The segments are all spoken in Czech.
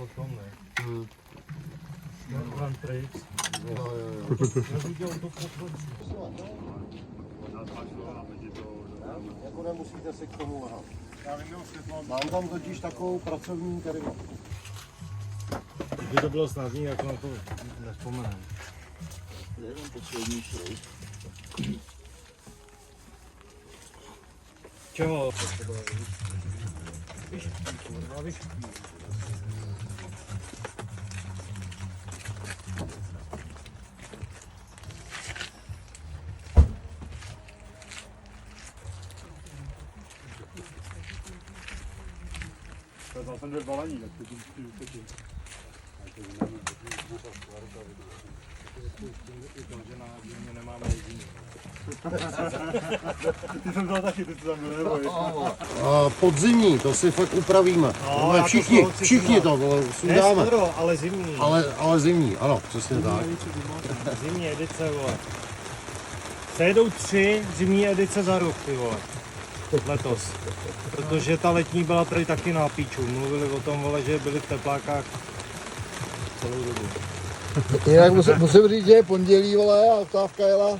bylo v tom, ne? Grand Prix. Jo. Já viděl to poslední. Jako nemusíte si k tomu lehat. Mám tam totiž takovou pracovní kariéru. Kdyby to bylo snadný, jako na to nevzpomenem. Jenom poslední šroub. Čeho? Víš? Tam jsem dvě balení, tak to tím utekl. Že na zimě nemáme jediný. Ty jsem dal taky, ty jsi tam byl, neboj. Podzimní, to si fakt upravíme. No, No, všichni to sundáme. Ale zimní. Ale zimní, ano, přesně tak. Zimní edice, vole. Sejedou 3 zimní edice za rok, ty vole. Letos. Protože ta letní byla tady taky na píču. Mluvili o tom, vole, že byli v teplákách celou dobu. Jinak musím říct, že je pondělí, vole, a oktávka jela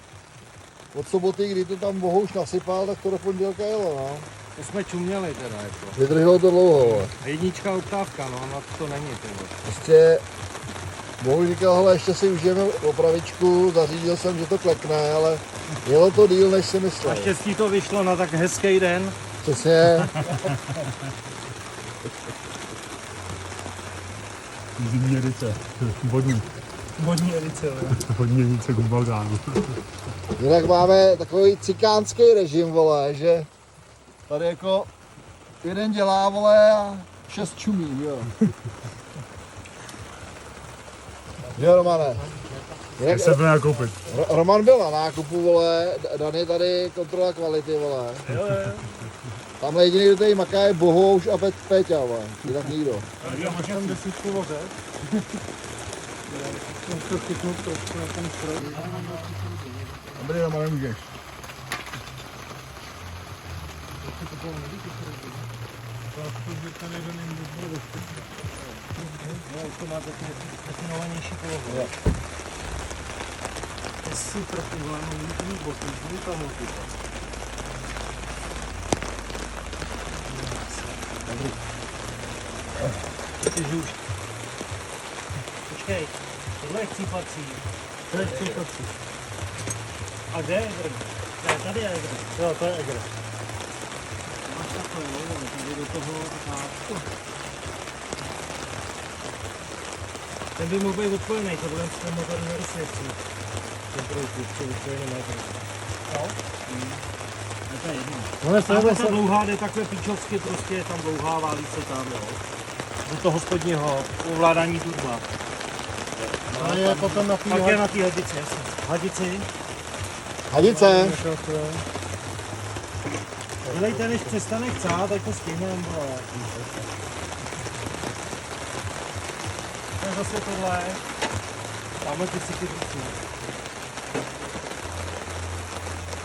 od soboty, kdy to tam Bohouš nasypal, tak to do pondělka jelo, no. To jsme čuměli teda, jako. Vydrželo to dlouho, vole. Jednička oktávka, no, na to není, ty vole. Prostě Bohouš říkal, hele, ještě si užijeme opravičku, zařídil jsem, že to klekne, ale jelo to díl, než si myslel. Naštěstí to vyšlo na tak hezký den. Přesně. Zimní edice, vodní. Vodní edice, jo. Vodní edice Gumbalgánu. Jinak máme takový cikánský režim, vole, že tady jako jeden dělá, vole, a 6 čumí, jo. Jo, Romane. Jak se bude nakoupit? Roman byl na nákupu, vole, Dan je tady kontrola kvality, vole. Jo. Tamhle jediný, kdo tady maká, je Bohouš a Péťa, vole. Jinak nikdo. Já máš tam 10 voze. Dobrý, Roman, nemůžeš. No, už to má definovanější polohu. To je super, ty vole, no, můžu mít boky, můžu tam multiple. Dobrý. Ty žuž. Počkej, tohle je chcípací. To je chcípací. A kde je Egr? Ne, tady je Egr. Jo, to je Egr. Máš takhle, jo, tady do toho a tak. Ten by mohl být odpojený, tohle ten motor nerozsvědčí. Ten trošku, co odpojený motor. Jo? To je jedno. Ale ta dlouhá jde takhle píčovsky, prostě je tam dlouhá, válí se tam, jo. Do toho spodního ovládání turba. A je potom na Pak je na té hadici, jasně. Hadici. Hadice. Dělejte, než přestane chcát, tak to stihnem, vole. To je zase tohle. Tamhle ty si ty rucí.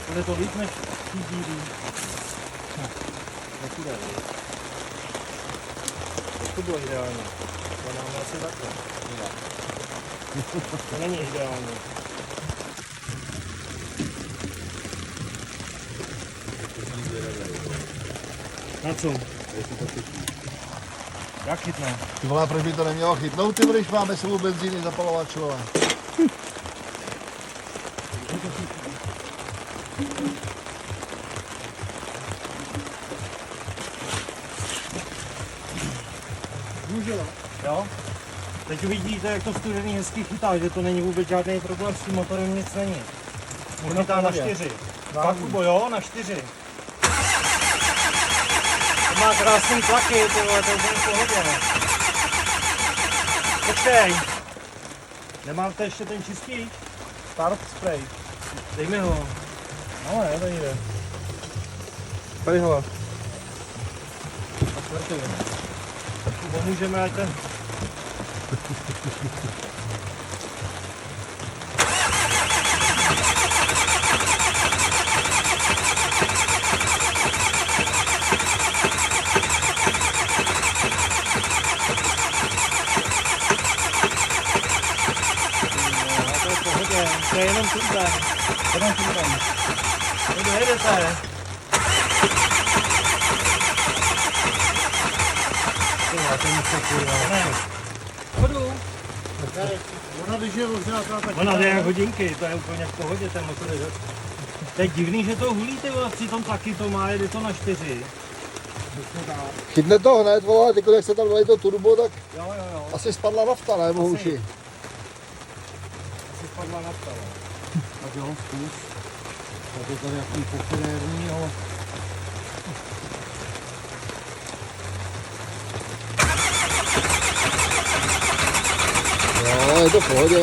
Bude to líp než tý díry. Nekude, víc. To bylo ideální. To nám asi takhle. To není ideální. Na co? Jak chytne? Ty vole, proč by to nemělo chytnout, ty když máme sebou benzíny zapalovač, vole. Může, jo? Teď uvidíte, jak to studený hezky chytá, že to není vůbec žádný problém, s tím motorem nic není. On chytá na 4. Fakt, Kubo, jo, na 4. To má krásný tlaky, ty vole, to je úplně v pohodě. Počkej. Nemáte ještě ten čistič? Start spray. Dej mi ho. No, ne, to jde. Tady hele. Tak vrtuj. Pomůžeme, ať ten... To je jenom tuhle. Jenom tím tam. Kde jedete? Tyhle, to nic se kurva. Ne. Chodu. Ona když je rozdělatá, tak... Ona jde jak hodinky, to je úplně v pohodě ten motor. To je divný, že to hulí, ty vole, přitom taky to má, jde to na 4. Chytne to hned, vole, teď jak se tam dali to turbo, tak Jo. asi spadla nafta, ne, Bohuši? Asi spadla nafta, no. Tak jo, zkus. Tak je tady jaký pofidérní, ale... Jo, je to v pohodě.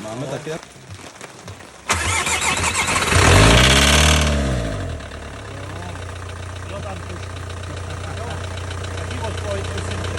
Máme taky... Jo, tam tu. Taky odpověď, prosím.